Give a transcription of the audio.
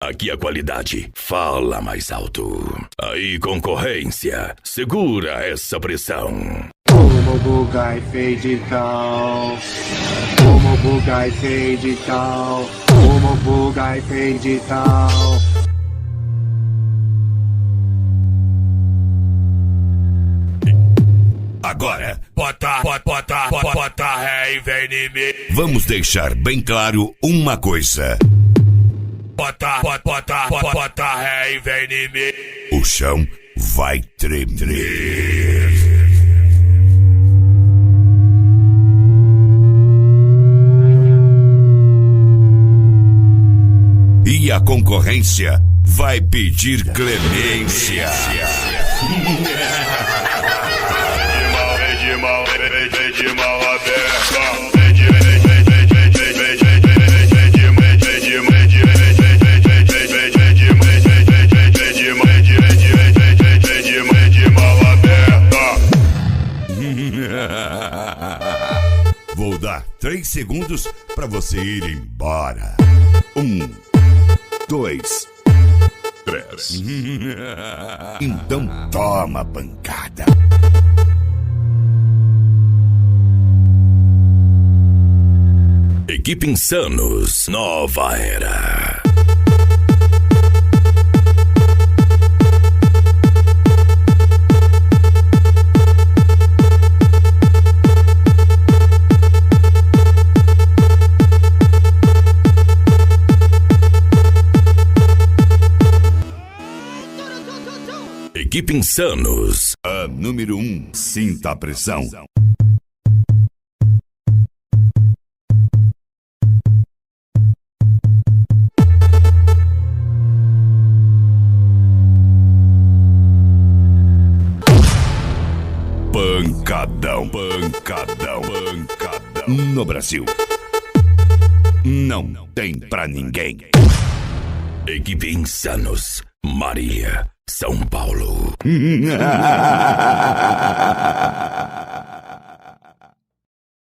Aqui a qualidade fala mais alto. Aí, concorrência, segura essa pressão. Como bugai fade down. Como bugai fade down. Como bugai fade down. Agora, bota ré e vem em mim. Vamos deixar bem claro uma coisa. Bota ré e vem em mim. O chão vai tremer. E a concorrência vai pedir clemência. De mal aberta. Vou dar 3 segundos pra você ir embora. 1, 2, 3. Então toma pancada. Equipe Insanos, nova era. Equipe Insanos, a número 1, sinta a pressão. Pancadão, pancadão, pancadão. No Brasil, não tem pra ninguém. Equipe Insanos, Maria, São Paulo.